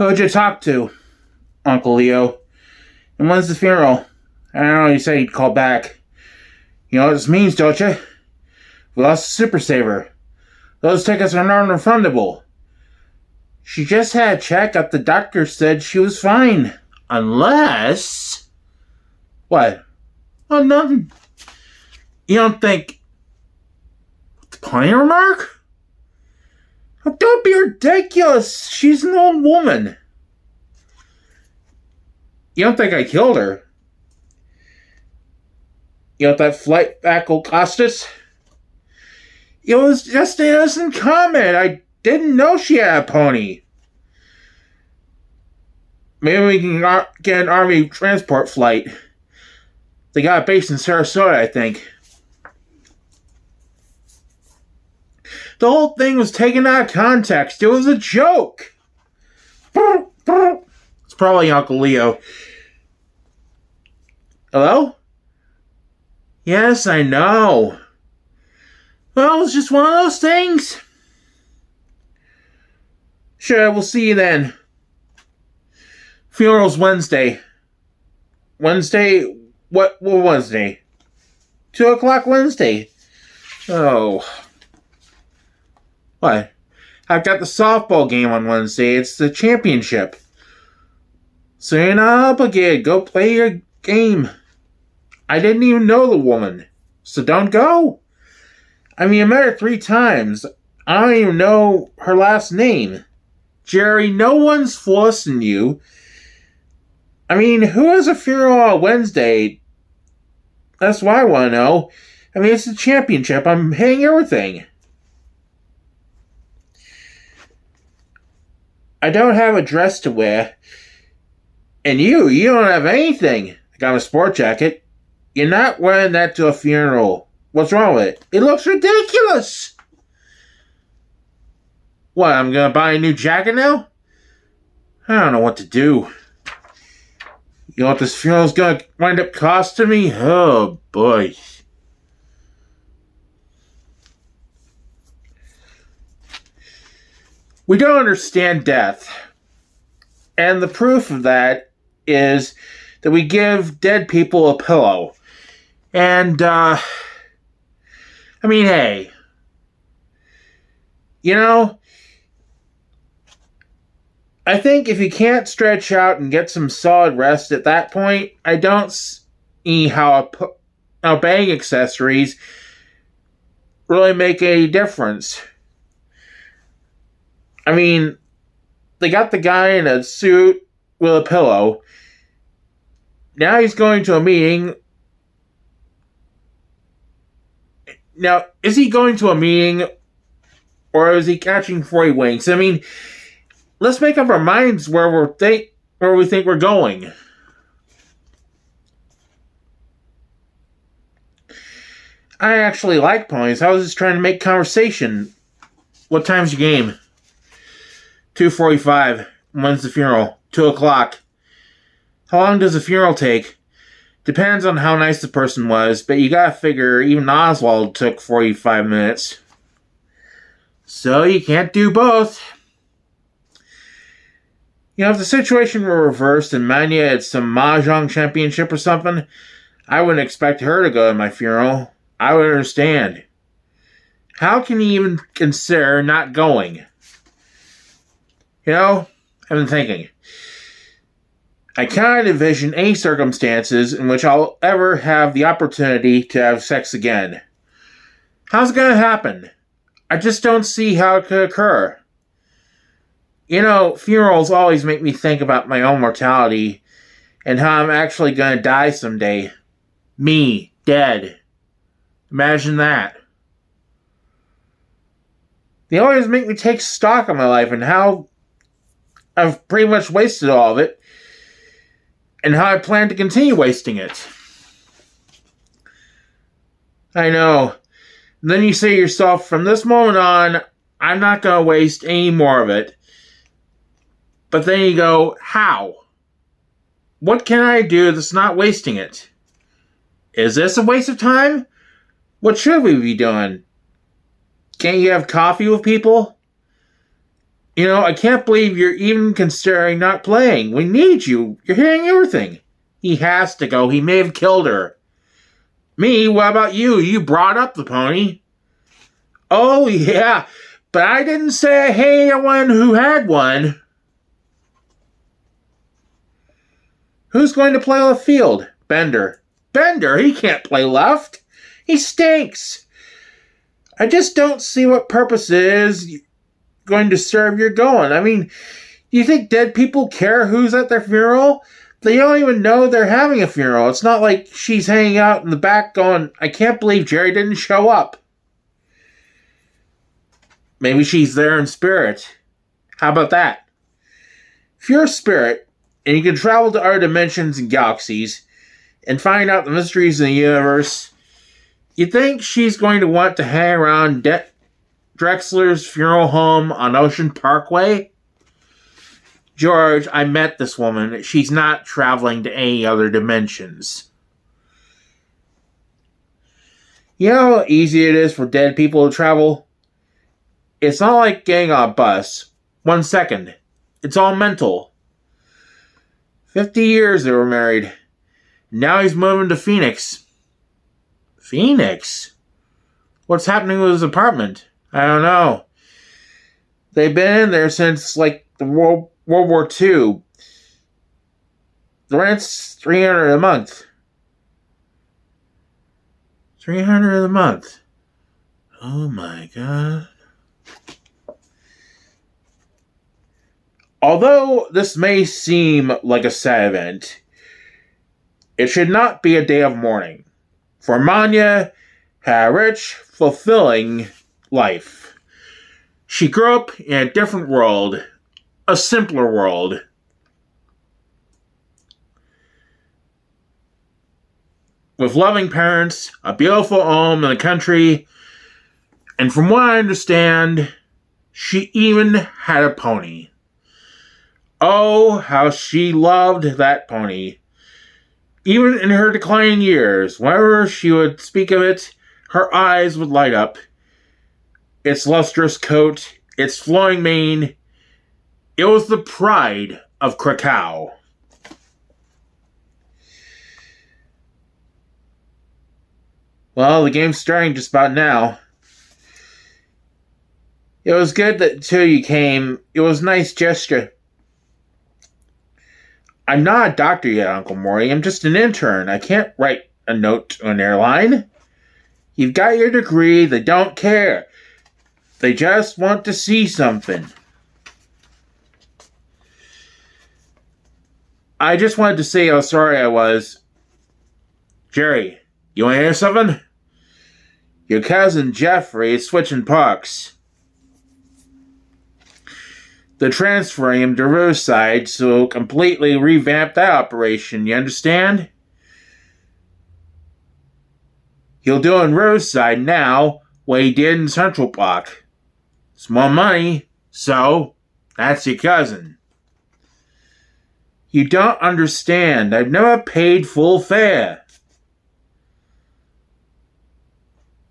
Who'd you talk to, Uncle Leo? And when's the funeral? I don't know, you said he'd call back. You know what this means, don't you? We lost a Super Saver. Those tickets are non-refundable. She just had a checkup. The doctor said she was fine. Unless... What? Oh, nothing. You don't think... The pony Remark? Oh, don't be ridiculous. She's an old woman. You don't think I killed her? You know that flight back will cost us? It was just an innocent comment. I didn't know she had a pony. Maybe we can get an army transport flight. They got a base in Sarasota, I think. The whole thing was taken out of context. It was a joke. It's probably Uncle Leo. Hello? Yes, I know. Well, it's just one of those things. Sure, we'll see you then. Funeral's Wednesday. Wednesday? What Wednesday? 2 o'clock Wednesday. Oh. What? I've got the softball game on Wednesday. It's the championship. So you're not obligated. Go play your game. I didn't even know the woman. So don't go. I mean, I met her 3 times. I don't even know her last name. Jerry, no one's forcing you. I mean, who has a funeral on Wednesday? That's what I want to know. I mean, it's the championship. I'm hitting everything. I don't have a dress to wear. And you don't have anything. I got a sport jacket. You're not wearing that to a funeral. What's wrong with it? It looks ridiculous. What, I'm going to buy a new jacket now? I don't know what to do. You know what this funeral's going to wind up costing me? Oh, boy. We don't understand death. And the proof of that is that we give dead people a pillow. And, I mean, hey. You know, I think if you can't stretch out and get some solid rest at that point, I don't see how bang accessories really make any difference. I mean, they got the guy in a suit with a pillow. Now he's going to a meeting. Now, is he going to a meeting or is he catching 40 winks? I mean, let's make up our minds where we think we're going. I actually like ponies. I was just trying to make conversation. What time's your game? 2:45. When's the funeral? 2 o'clock. How long does the funeral take? Depends on how nice the person was, but you gotta figure even Oswald took 45 minutes. So you can't do both. You know, if the situation were reversed and Manya had some mahjong championship or something, I wouldn't expect her to go to my funeral. I would understand. How can you even consider not going? You know, I've been thinking. I can't envision any circumstances in which I'll ever have the opportunity to have sex again. How's it gonna happen? I just don't see how it could occur. You know, funerals always make me think about my own mortality and how I'm actually gonna die someday. Me, dead. Imagine that. They always make me take stock of my life and how I've pretty much wasted all of it and how I plan to continue wasting it. I know. And then you say to yourself, from this moment on, I'm not going to waste any more of it. But then you go, how? What can I do that's not wasting it? Is this a waste of time? What should we be doing? Can't you have coffee with people? I can't believe you're even considering not playing. We need you. You're hitting everything. He has to go. He may have killed her. Me? What about you? You brought up the pony. Oh, yeah. But I didn't say I hated anyone who had one. Who's going to play left field? Bender. Bender? He can't play left. He stinks. I just don't see what purpose it is going to serve you're going. I mean, do you think dead people care who's at their funeral? They don't even know they're having a funeral. It's not like she's hanging out in the back going, I can't believe Jerry didn't show up. Maybe she's there in spirit. How about that? If you're a spirit, and you can travel to other dimensions and galaxies, and find out the mysteries of the universe, you think she's going to want to hang around Drexler's funeral home on Ocean Parkway? George, I met this woman. She's not traveling to any other dimensions. You know how easy it is for dead people to travel? It's not like getting on a bus. 1 second. It's all mental. 50 years they were married. Now he's moving to Phoenix. Phoenix? What's happening with his apartment? I don't know. They've been in there since, the World War II. The rent's $300 a month. $300 a month. Oh my god. Although this may seem like a sad event, it should not be a day of mourning, for Manya had a rich, fulfilling life. She grew up in a different world, a simpler world. With loving parents, a beautiful home in the country, and from what I understand, she even had a pony. Oh, how she loved that pony. Even in her declining years, whenever she would speak of it, her eyes would light up. Its lustrous coat, its flowing mane, it was the pride of Krakow. Well, the game's starting just about now. It was good that the two of you came. It was a nice gesture. I'm not a doctor yet, Uncle Morty. I'm just an intern. I can't write a note to an airline. You've got your degree. They don't care. They just want to see something. I just wanted to say how sorry I was. Jerry, you want to hear something? Your cousin Jeffrey is switching parks. They're transferring him to Riverside, so completely revamp that operation, you understand? He'll do in Riverside now what he did in Central Park. It's more money, so that's your cousin. You don't understand. I've never paid full fare.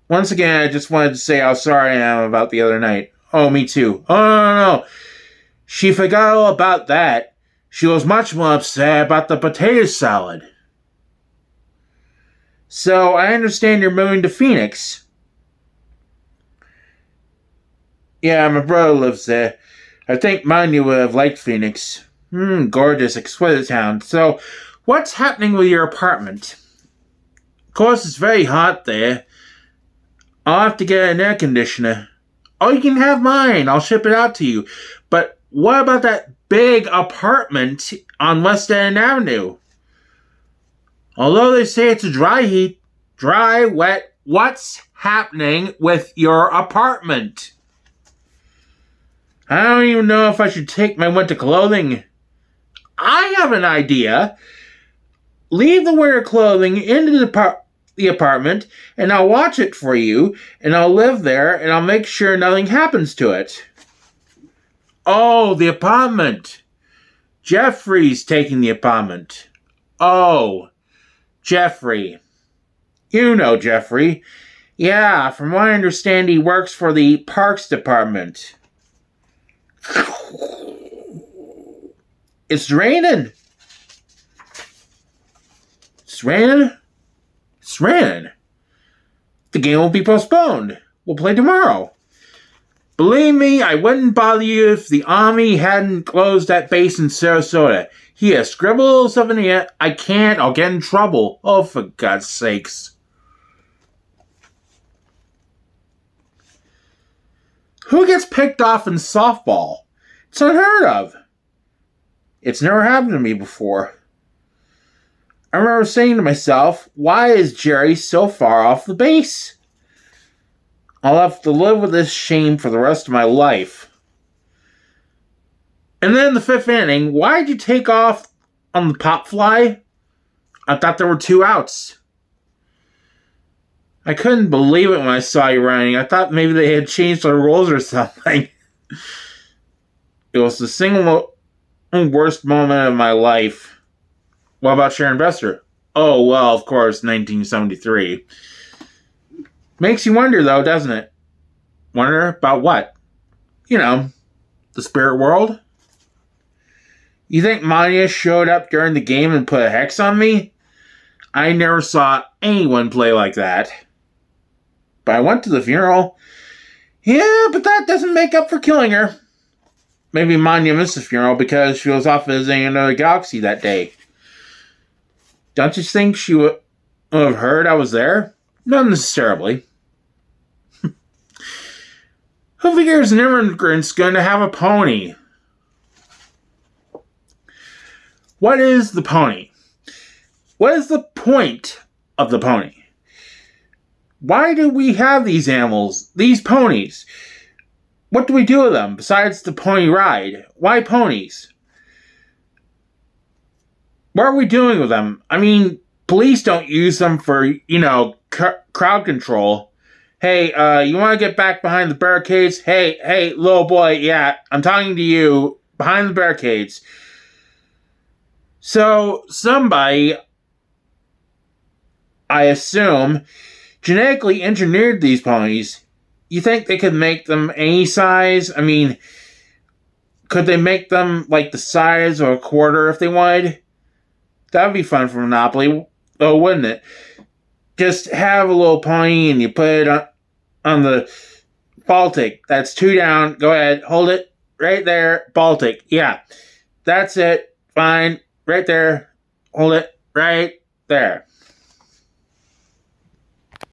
Once again, I just wanted to say how sorry I am about the other night. Oh, me too. Oh, no. She forgot all about that. She was much more upset about the potato salad. So, I understand you're moving to Phoenix. Yeah, my brother lives there. I think Manya would have liked Phoenix. Gorgeous, exquisite town. So, what's happening with your apartment? Of course, it's very hot there. I'll have to get an air conditioner. Oh, you can have mine. I'll ship it out to you. But what about that big apartment on West End Avenue? Although they say it's a dry, wet, what's happening with your apartment? I don't even know if I should take my winter clothing. I have an idea. Leave the winter clothing into the apartment, and I'll watch it for you, and I'll live there, and I'll make sure nothing happens to it. Oh, the apartment. Jeffrey's taking the apartment. Oh, Jeffrey. You know Jeffrey. Yeah, from what I understand, he works for the Parks Department. It's raining. It's raining. It's raining. The game will be postponed. We'll play tomorrow. Believe me, I wouldn't bother you if the army hadn't closed that base in Sarasota. Here, scribble something here. I can't. I'll get in trouble. Oh, for God's sakes. Who gets picked off in softball? It's unheard of. It's never happened to me before. I remember saying to myself, why is Jerry so far off the base? I'll have to live with this shame for the rest of my life. And then in the 5th inning, why did you take off on the pop fly? I thought there were 2 outs. I couldn't believe it when I saw you running. I thought maybe they had changed their rules or something. It was the single worst moment of my life. What about Sharon Bester? Oh, well, of course, 1973. Makes you wonder, though, doesn't it? Wonder about what? You know, the spirit world? You think Manya showed up during the game and put a hex on me? I never saw anyone play like that. But I went to the funeral. Yeah, but that doesn't make up for killing her. Maybe Manya missed the funeral because she was off visiting another galaxy that day. Don't you think she would have heard I was there? Not necessarily. Who figures an immigrant's going to have a pony? What is the pony? What is the point of the pony? Why do we have these animals, these ponies? What do we do with them besides the pony ride? Why ponies? What are we doing with them? I mean, police don't use them for, crowd control. Hey, you want to get back behind the barricades? Hey, little boy, yeah, I'm talking to you. Behind the barricades. So, somebody, I assume, genetically engineered these ponies. You think they could make them any size? I mean, could they make them like the size of a quarter if they wanted? That would be fun for Monopoly, though, wouldn't it? Just have a little pony and you put it on the Baltic. That's 2 down. Go ahead. Hold it. Right there. Baltic. Yeah. That's it. Fine. Right there. Hold it. Right there.